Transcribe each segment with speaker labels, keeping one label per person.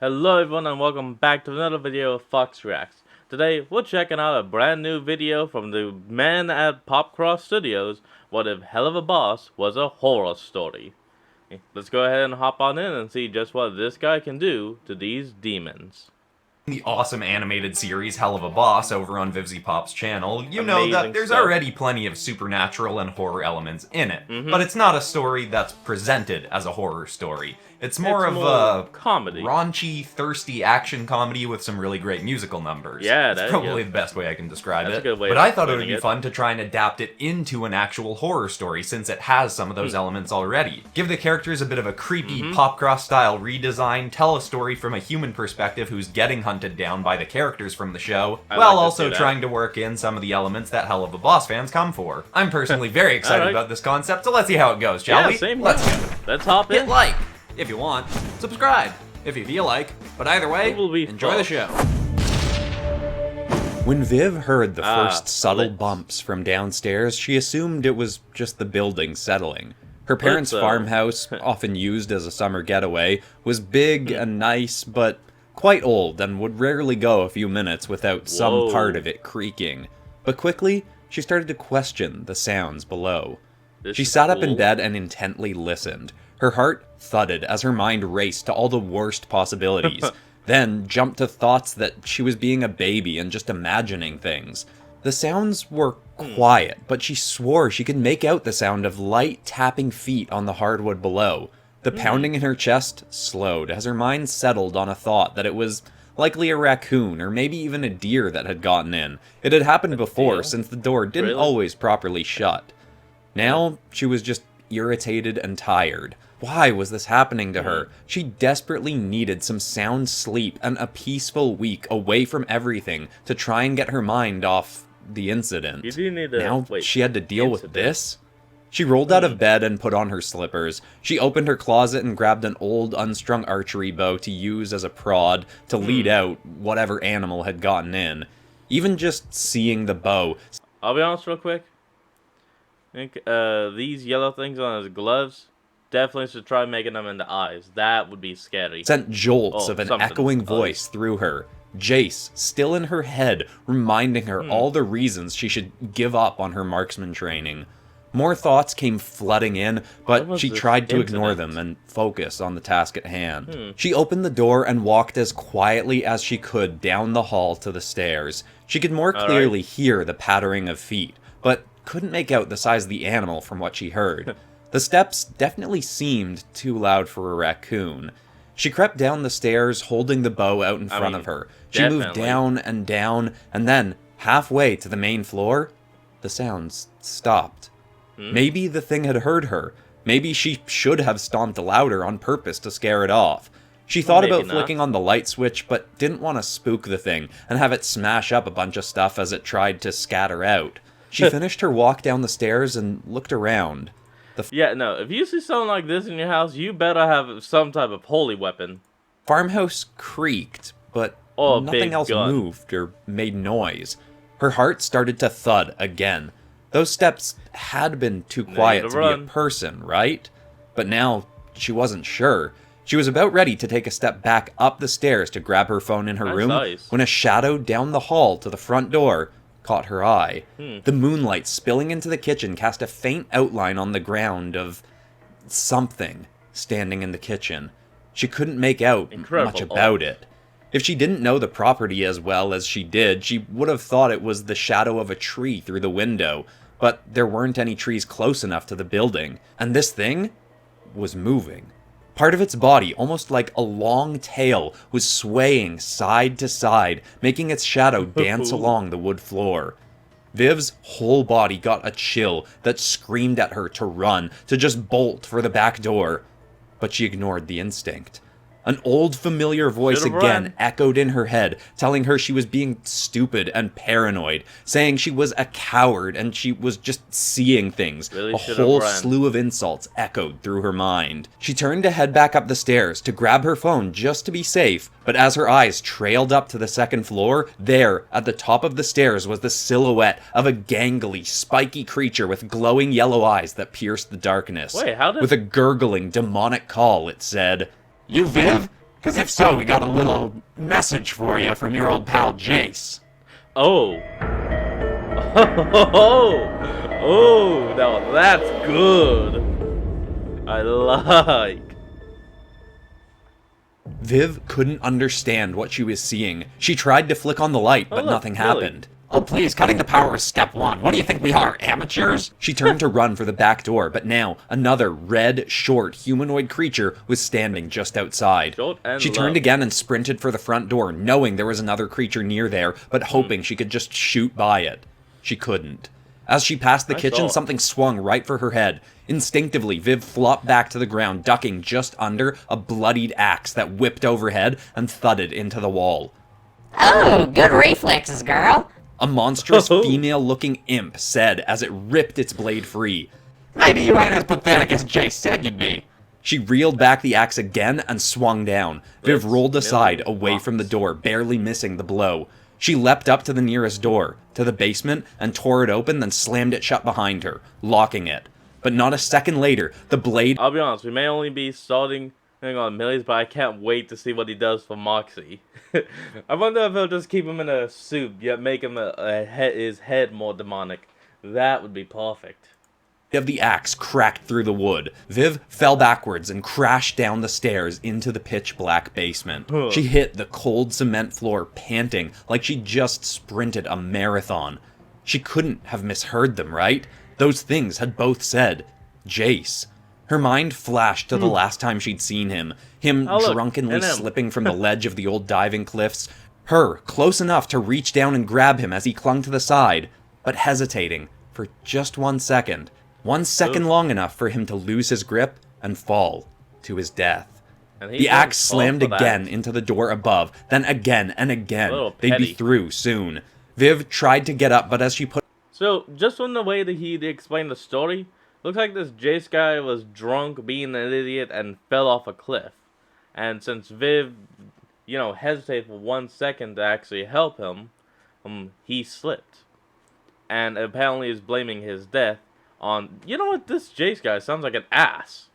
Speaker 1: Hello everyone and welcome back to another video of Fox Reacts. Today we're checking out a brand new video from the man at PopCross Studios. What if Helluva Boss was a horror story? Let's go ahead and hop on in and see just what this guy can do to these demons.
Speaker 2: The awesome animated series HELLUVA Boss over on VivziePop's channel, you know
Speaker 1: Amazing
Speaker 2: that there's
Speaker 1: stuff.
Speaker 2: already plenty of supernatural and horror elements in it, but it's not a story that's presented as a horror story. It's more of a
Speaker 1: comedy,
Speaker 2: raunchy, thirsty action comedy with some really great musical numbers.
Speaker 1: Yeah,
Speaker 2: that's probably the best way I can describe
Speaker 1: That's
Speaker 2: it.
Speaker 1: a good way
Speaker 2: but
Speaker 1: of
Speaker 2: I thought it would
Speaker 1: explaining
Speaker 2: be fun to try and adapt it into an actual horror story since it has some of those elements already. Give the characters a bit of a creepy PopCross style redesign, tell a story from a human perspective who's getting hunted down by the characters from the show, while also trying to work in some of the elements that Helluva Boss fans come for. I'm personally very excited about this concept, so let's see how it goes, shall we?
Speaker 1: Same
Speaker 2: let's
Speaker 1: here.
Speaker 2: go.
Speaker 1: Let's hop in.
Speaker 2: Hit like if you want, subscribe if you feel like, but either way, enjoy the show.
Speaker 3: When Viv heard the first subtle bumps from downstairs, she assumed it was just the building settling. Her parents' farmhouse, often used as a summer getaway, was big and nice, but quite old and would rarely go a few minutes without some part of it creaking. But quickly, she started to question the sounds below. She sat up in bed and intently listened. Her heart thudded as her mind raced to all the worst possibilities, then jumped to thoughts that she was being a baby and just imagining things. The sounds were quiet, but she swore she could make out the sound of light tapping feet on the hardwood below. The pounding in her chest slowed as her mind settled on a thought that it was likely a raccoon or maybe even a deer that had gotten in. It had happened before since the door didn't always properly shut. Now she was just irritated and tired. Why was this happening to her? She desperately needed some sound sleep and a peaceful week away from everything to try and get her mind off the incident. Now she had to deal with this? She rolled out of bed and put on her slippers. She opened her closet and grabbed an old unstrung archery bow to use as a prod to lead out whatever animal had gotten in. Even just seeing the bow.
Speaker 1: I'll be honest real quick. I think these yellow things on his gloves, definitely should try making them into eyes. That would be scary.
Speaker 3: Sent jolts of an echoing voice through her. Jace, still in her head, reminding her all the reasons she should give up on her marksman training. More thoughts came flooding in, but she tried to ignore them and focus on the task at hand. She opened the door and walked as quietly as she could down the hall to the stairs. She could more clearly hear the pattering of feet, but couldn't make out the size of the animal from what she heard. The steps definitely seemed too loud for a raccoon. She crept down the stairs, holding the bow out in front of her. She moved down, and then, halfway to the main floor, the sounds stopped. Maybe the thing had heard her. Maybe she should have stomped louder on purpose to scare it off. She thought about flicking on the light switch, but didn't want to spook the thing and have it smash up a bunch of stuff as it tried to scatter out. She finished her walk down the stairs and looked around.
Speaker 1: Yeah, no, if you see something like this in your house, you better have some type of holy weapon.
Speaker 3: Farmhouse creaked, but nothing else moved or made noise. Her heart started to thud again. Those steps had been too quiet to be a person, right? But now, she wasn't sure. She was about ready to take a step back up the stairs to grab her phone in her room when a shadow down the hall to the front door caught her eye. The moonlight spilling into the kitchen cast a faint outline on the ground of something standing in the kitchen. She couldn't make out much about it. If she didn't know the property as well as she did, she would have thought it was the shadow of a tree through the window, but there weren't any trees close enough to the building, and this thing was moving. Part of its body, almost like a long tail, was swaying side to side, making its shadow dance along the wood floor. Viv's whole body got a chill that screamed at her to run, to just bolt for the back door. But she ignored the instinct. An old familiar voice again echoed in her head, telling her she was being stupid and paranoid, saying she was a coward and she was just seeing things. A whole slew of insults echoed through her mind. She turned to head back up the stairs to grab her phone just to be safe, but as her eyes trailed up to the second floor, there, at the top of the stairs, was the silhouette of a gangly, spiky creature with glowing yellow eyes that pierced the darkness. With a gurgling, demonic call, it said,
Speaker 4: "You, Viv?
Speaker 3: Because if so, we got a little message for you from your old pal Jace.
Speaker 1: Oh. Oh, now that's good. I like.
Speaker 3: Viv couldn't understand what she was seeing. She tried to flick on the light, but nothing happened. Oh, please, cutting the power is step one. What do you think we are, amateurs? She turned to run for the back door, but now another red, short, humanoid creature was standing just outside. She turned again and sprinted for the front door, knowing there was another creature near there, but hoping she could just shoot by it. She couldn't. As she passed the kitchen, something swung right for her head. Instinctively, Viv flopped back to the ground, ducking just under a bloodied axe that whipped overhead and thudded into the wall.
Speaker 4: Oh, good reflexes, girl.
Speaker 3: A monstrous female-looking imp said as it ripped its blade free.
Speaker 4: Maybe you ain't as pathetic as Jace said you'd be.
Speaker 3: She reeled back the axe again and swung down. Viv rolled aside, away from the door, barely missing the blow. She leapt up to the nearest door, to the basement, and tore it open, then slammed it shut behind her, locking it. But not a second later, the blade...
Speaker 1: I'll be honest, we may only be starting on Millie's, but I can't wait to see what he does for Moxie. I wonder if he'll just keep him in a suit, yet make him his head more demonic. That would be perfect.
Speaker 3: Of the axe cracked through the wood. Viv fell backwards and crashed down the stairs into the pitch-black basement. She hit the cold cement floor, panting like she just sprinted a marathon. She couldn't have misheard them, right? Those things had both said, Jace. Her mind flashed to the last time she'd seen him. Him drunkenly slipping from the ledge of the old diving cliffs. Her close enough to reach down and grab him as he clung to the side, but hesitating for just 1 second. 1 second long enough for him to lose his grip and fall to his death. The axe slammed again into the door above, then again and again. They'd be through soon. Viv tried to get up, but as she put...
Speaker 1: So, just from the way that he explained the story, looks like this Jace guy was drunk, being an idiot, and fell off a cliff. And since Viv, hesitated for 1 second to actually help him, he slipped. And apparently is blaming his death on, you know what, this Jace guy sounds like an ass.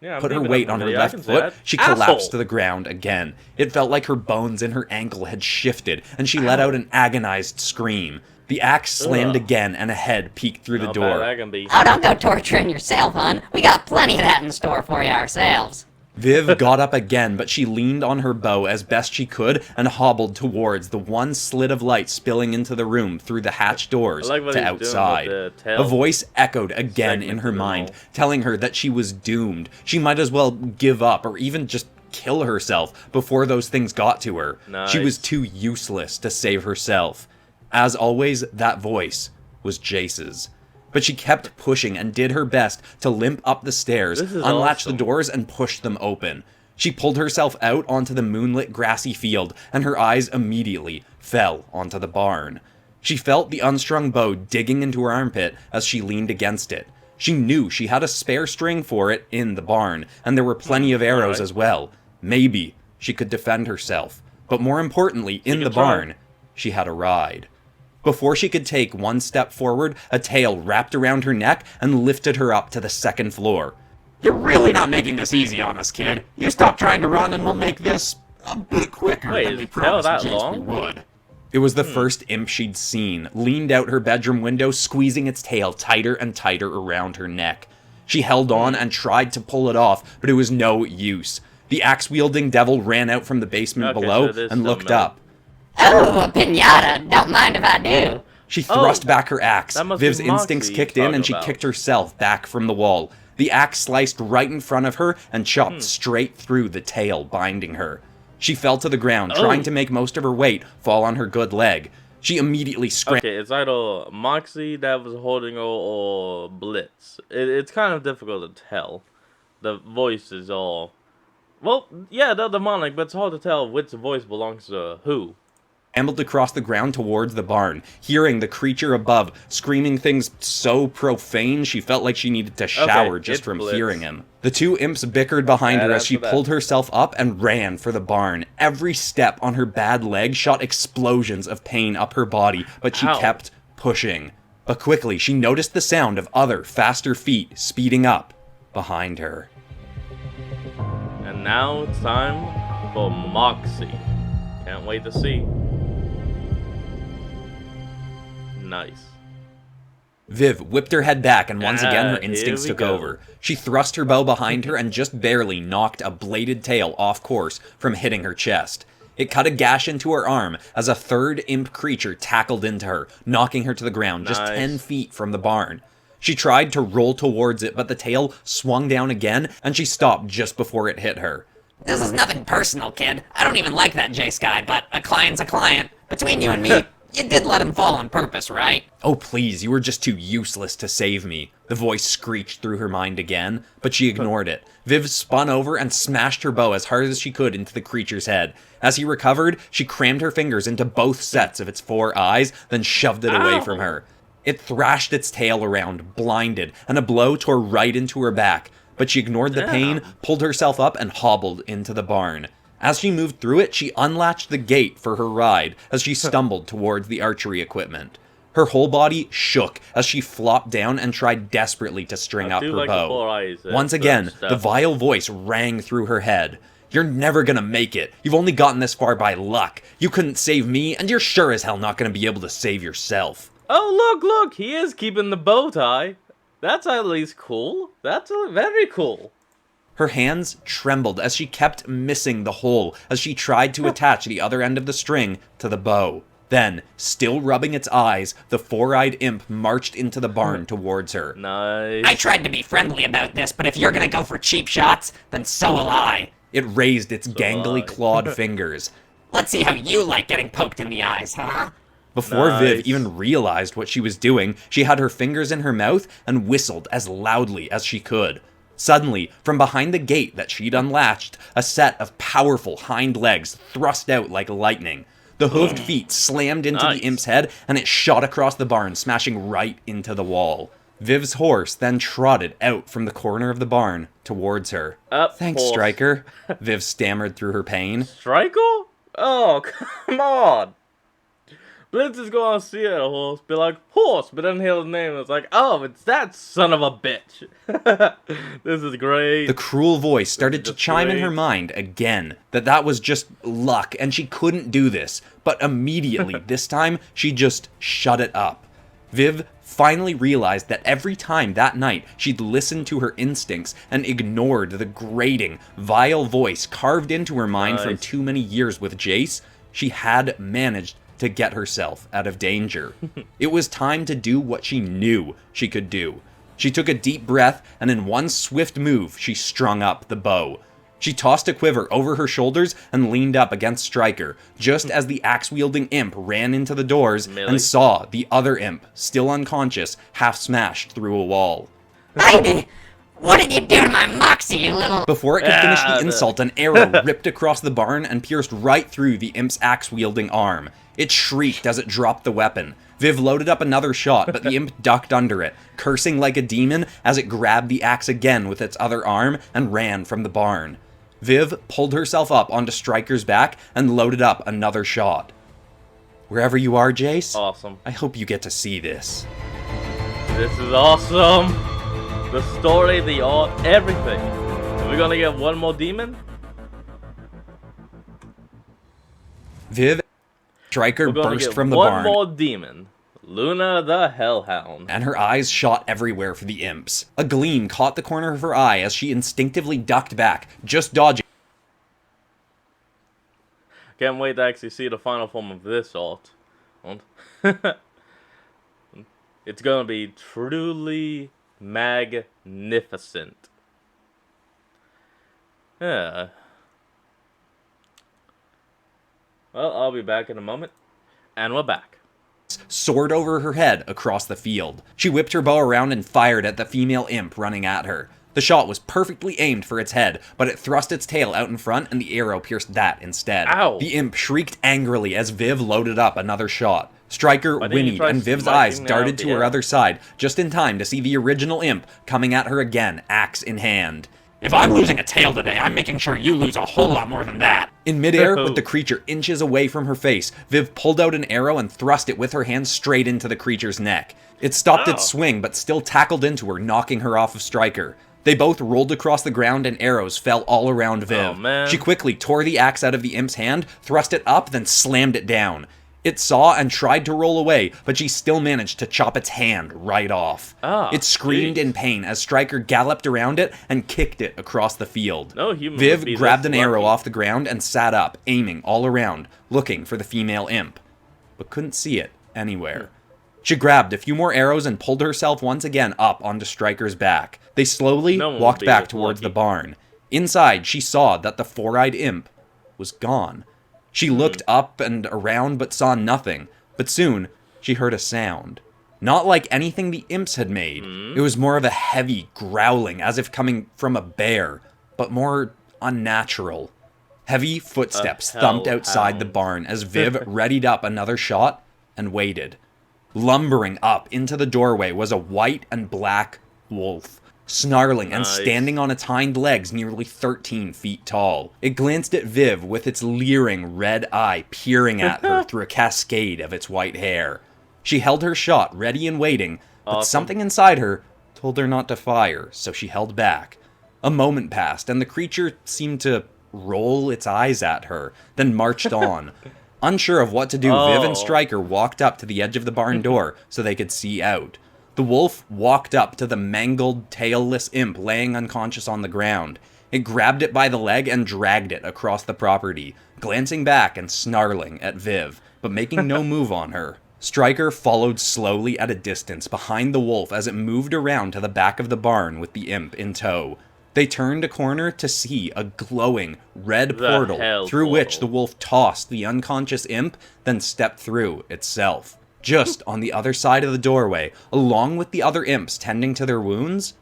Speaker 1: Yeah,
Speaker 3: put her weight on her left foot, she collapsed to the ground again. It felt like her bones in her ankle had shifted, and she let out an agonized scream. The axe slammed again, and a head peeked through the door.
Speaker 4: Oh, don't go torturing yourself, hon. We got plenty of that in store for you ourselves.
Speaker 3: Viv got up again, but she leaned on her bow as best she could and hobbled towards the one slit of light spilling into the room through the hatch doors to outside. A voice echoed again in her mind, telling her that she was doomed. She might as well give up or even just kill herself before those things got to her. She was too useless to save herself. As always, that voice was Jace's. But she kept pushing and did her best to limp up the stairs, unlatch the doors, and push them open. She pulled herself out onto the moonlit grassy field, and her eyes immediately fell onto the barn. She felt the unstrung bow digging into her armpit as she leaned against it. She knew she had a spare string for it in the barn, and there were plenty of arrows as well. Maybe she could defend herself. But more importantly, in the barn, she had a ride. Before she could take 1 step forward, a tail wrapped around her neck and lifted her up to the second floor.
Speaker 5: You're really not making this easy on us, kid. You stop trying to run and we'll make this a bit quicker than we promised Jace we would.
Speaker 3: It was the first imp she'd seen, leaned out her bedroom window, squeezing its tail tighter and tighter around her neck. She held on and tried to pull it off, but it was no use. The axe-wielding devil ran out from the basement below and looked up.
Speaker 4: Oh, a pinata. Don't mind if I do.
Speaker 3: She thrust back her axe. Viv's instincts kicked in and she kicked herself back from the wall. The axe sliced right in front of her and chopped straight through the tail binding her. She fell to the ground, trying to make most of her weight fall on her good leg. She immediately scrambled.
Speaker 1: Okay, it's either Moxie that was holding her or Blitz. It's kind of difficult to tell. The voice is all... Well, yeah, they're demonic, but it's hard to tell which voice belongs to who.
Speaker 3: Scrambled across the ground towards the barn, hearing the creature above screaming things so profane she felt like she needed to shower just from hearing him. The two imps bickered behind her as she pulled herself up and ran for the barn. Every step on her bad leg shot explosions of pain up her body, but she kept pushing. But quickly, she noticed the sound of other, faster feet speeding up behind her.
Speaker 1: And now it's time for Moxie. Can't wait to see. Nice.
Speaker 3: Viv whipped her head back, and once again her instincts took
Speaker 1: go.
Speaker 3: over. She thrust her bow behind her and just barely knocked a bladed tail off course from hitting her chest. It cut a gash into her arm as a third imp creature tackled into her, knocking her to the ground just 10 feet from the barn. She tried to roll towards it, but the tail swung down again, and she stopped just before it hit her.
Speaker 4: This is nothing personal, kid. I don't even like that J-Sky, but a client's a client. Between you and me, you did let him fall on purpose, right?
Speaker 3: Oh please, you were just too useless to save me. The voice screeched through her mind again, but she ignored it. Viv spun over and smashed her bow as hard as she could into the creature's head. As he recovered, she crammed her fingers into both sets of its 4 eyes, then shoved it away from her. It thrashed its tail around, blinded, and a blow tore right into her back. But she ignored the pain, pulled herself up, and hobbled into the barn. As she moved through it, she unlatched the gate for her ride as she stumbled towards the archery equipment. Her whole body shook as she flopped down and tried desperately to string up her bow. Once again, the vile voice rang through her head. You're never gonna make it. You've only gotten this far by luck. You couldn't save me, and you're sure as hell not gonna be able to save yourself.
Speaker 1: Oh, look, he is keeping the bow tie. That's at least cool. That's very cool.
Speaker 3: Her hands trembled as she kept missing the hole as she tried to attach the other end of the string to the bow. Then, still rubbing its eyes, the 4-eyed imp marched into the barn towards her.
Speaker 1: Nice.
Speaker 4: I tried to be friendly about this, but if you're gonna go for cheap shots, then so will I.
Speaker 3: It raised its gangly clawed fingers.
Speaker 4: Let's see how you like getting poked in the eyes, huh?
Speaker 3: Before Viv even realized what she was doing, she had her fingers in her mouth and whistled as loudly as she could. Suddenly, from behind the gate that she'd unlatched, a set of powerful hind legs thrust out like lightning. The hoofed feet slammed into the imp's head, and it shot across the barn, smashing right into the wall. Viv's horse then trotted out from the corner of the barn towards her. Thanks,
Speaker 1: horse.
Speaker 3: Striker, Viv stammered through her pain.
Speaker 1: Striker? Oh, come on. Blitz is going to see a horse, be like, horse, but then hear his name, and it's like, oh, it's that son of a bitch. This is great.
Speaker 3: The cruel voice started to chime in her mind again, that was just luck, and she couldn't do this. But immediately, this time, she just shut it up. Viv finally realized that every time that night she'd listened to her instincts and ignored the grating, vile voice carved into her mind from too many years with Jace, she had managed to get herself out of danger. It was time to do what she knew she could do. She took a deep breath, and in one swift move, she strung up the bow. She tossed a quiver over her shoulders and leaned up against Striker, just as the axe-wielding imp ran into the doors and saw the other imp, still unconscious, half smashed through a wall.
Speaker 4: Heidi! What did you do to my Moxie, you little...
Speaker 3: Before it could finish the insult, an arrow ripped across the barn and pierced right through the imp's axe-wielding arm. It shrieked as it dropped the weapon. Viv loaded up another shot, but the imp ducked under it, cursing like a demon as it grabbed the axe again with its other arm and ran from the barn. Viv pulled herself up onto Striker's back and loaded up another shot. Wherever you are, Jace,
Speaker 1: awesome.
Speaker 3: I hope you get to see this.
Speaker 1: This is awesome. The story, the art, everything. Are we gonna get one more demon?
Speaker 3: Viv, Striker burst from the barn.
Speaker 1: One more demon. Luna the Hellhound.
Speaker 3: And her eyes shot everywhere for the imps. A gleam caught the corner of her eye as she instinctively ducked back, just dodging.
Speaker 1: Can't wait to actually see the final form of this art. It's gonna be truly magnificent. Yeah. Well, I'll be back in a moment. And we're back.
Speaker 3: Soared over her head across the field. She whipped her bow around and fired at the female imp running at her. The shot was perfectly aimed for its head, but it thrust its tail out in front and the arrow pierced that instead.
Speaker 1: Ow.
Speaker 3: The imp shrieked angrily as Viv loaded up another shot. Striker whinnied and Viv's eyes darted to her other side, just in time to see the original imp coming at her again, axe in hand.
Speaker 5: If I'm losing a tail today, I'm making sure you lose a whole lot more than that.
Speaker 3: In midair, with the creature inches away from her face, Viv pulled out an arrow and thrust it with her hand straight into the creature's neck. It stopped its swing, but still tackled into her, knocking her off of Striker. They both rolled across the ground and arrows fell all around Viv.
Speaker 1: Oh, man.
Speaker 3: She quickly tore the axe out of the imp's hand, thrust it up, then slammed it down. It saw and tried to roll away, but she still managed to chop its hand right off. It screamed in pain as Stryker galloped around it and kicked it across the field.
Speaker 1: No human
Speaker 3: Viv
Speaker 1: would be
Speaker 3: grabbed
Speaker 1: this
Speaker 3: an arrow
Speaker 1: lucky.
Speaker 3: off the ground and sat up, aiming all around, looking for the female imp, but couldn't see it anywhere. She grabbed a few more arrows and pulled herself once again up onto Stryker's back. They slowly
Speaker 1: No one
Speaker 3: walked
Speaker 1: would be
Speaker 3: back
Speaker 1: this
Speaker 3: towards
Speaker 1: lucky.
Speaker 3: the barn. Inside, she saw that the four-eyed imp was gone. She looked up and around but saw nothing. But soon, she heard a sound. Not like anything the imps had made. It was more of a heavy growling, as if coming from a bear, but more unnatural. Heavy footsteps thumped outside the barn as Viv readied up another shot and waited. Lumbering up into the doorway was a white and black wolf, snarling and standing on its hind legs nearly 13 feet tall. It glanced at Viv with its leering red eye peering at her through a cascade of its white hair. She held her shot ready and waiting, but something inside her told her not to fire, so she held back. A moment passed, and the creature seemed to roll its eyes at her, then marched on. Unsure of what to do, Viv and Stryker walked up to the edge of the barn door so they could see out. The wolf walked up to the mangled, tailless imp laying unconscious on the ground. It grabbed it by the leg and dragged it across the property, glancing back and snarling at Viv, but making no move on her. Stryker followed slowly at a distance behind the wolf as it moved around to the back of the barn with the imp in tow. They turned a corner to see a glowing red portal through which the wolf tossed the unconscious imp, then stepped through itself. Just on the other side of the doorway, along with the other imps tending to their wounds,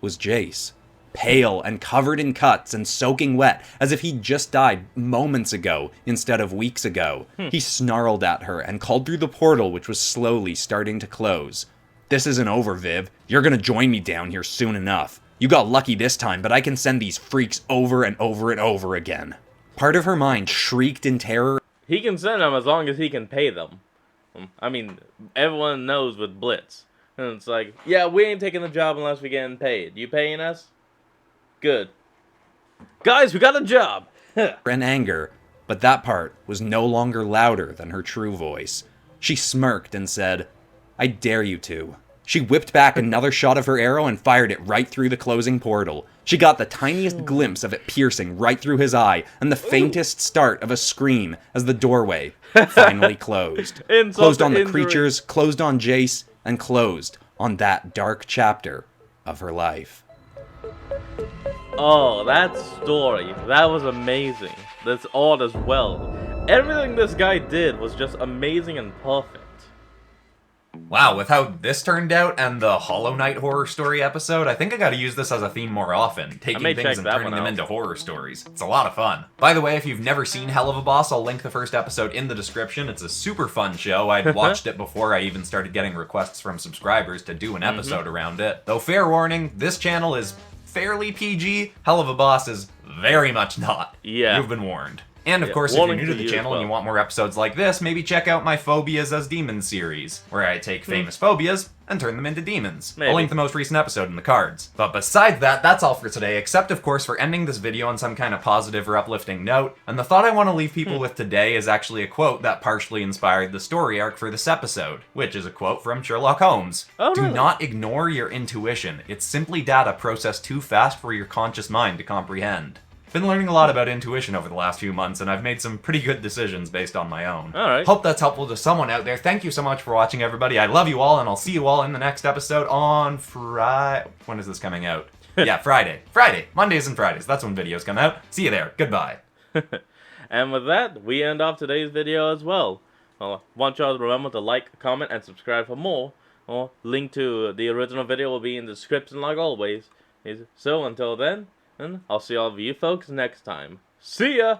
Speaker 3: was Jace. Pale and covered in cuts and soaking wet, as if he'd just died moments ago instead of weeks ago. He snarled at her and called through the portal, which was slowly starting to close. "This isn't over, Viv. You're gonna join me down here soon enough. You got lucky this time, but I can send these freaks over and over and over again." Part of her mind shrieked in terror.
Speaker 1: He can send them as long as he can pay them. I mean, everyone knows with Blitz. And it's like, yeah, we ain't taking the job unless we getting paid. You paying us? Good. Guys, we got a job!
Speaker 3: And anger, but that part was no longer louder than her true voice. She smirked and said, "I dare you to." She whipped back another shot of her arrow and fired it right through the closing portal. She got the tiniest glimpse of it piercing right through his eye, and the faintest start of a scream as the doorway finally closed. Closed on the creatures, closed on Jace, and closed on that dark chapter of her life.
Speaker 1: Oh, that story. That was amazing. That's odd as well. Everything this guy did was just amazing and perfect.
Speaker 2: Wow, with how this turned out and the Hollow Knight horror story episode, I think I gotta use this as a theme more often, taking things and turning them into horror stories. It's a lot of fun. By the way, if you've never seen Helluva Boss, I'll link the first episode in the description. It's a super fun show. I'd watched it before I even started getting requests from subscribers to do an episode around it. Though fair warning, this channel is fairly PG, Helluva Boss is very much not.
Speaker 1: Yeah.
Speaker 2: You've been warned. And of course, if you're new to the channel and you want more episodes like this, maybe check out my Phobias as Demons series, where I take famous phobias and turn them into demons. I'll link the most recent episode in the cards. But besides that, that's all for today, except of course for ending this video on some kind of positive or uplifting note. And the thought I want to leave people with today is actually a quote that partially inspired the story arc for this episode, which is a quote from Sherlock Holmes. Do not ignore your intuition. It's simply data processed too fast for your conscious mind to comprehend. Been learning a lot about intuition over the last few months, and I've made some pretty good decisions based on my own.
Speaker 1: Alright.
Speaker 2: Hope that's helpful to someone out there. Thank you so much for watching, everybody. I love you all, and I'll see you all in the next episode on Friday. When is this coming out? Yeah, Friday. Friday. Mondays and Fridays. That's when videos come out. See you there. Goodbye.
Speaker 1: And with that, we end off today's video as well. I want y'all to remember to like, comment, and subscribe for more. Or link to the original video will be in the description like always. So until then, and I'll see all of you folks next time. See ya!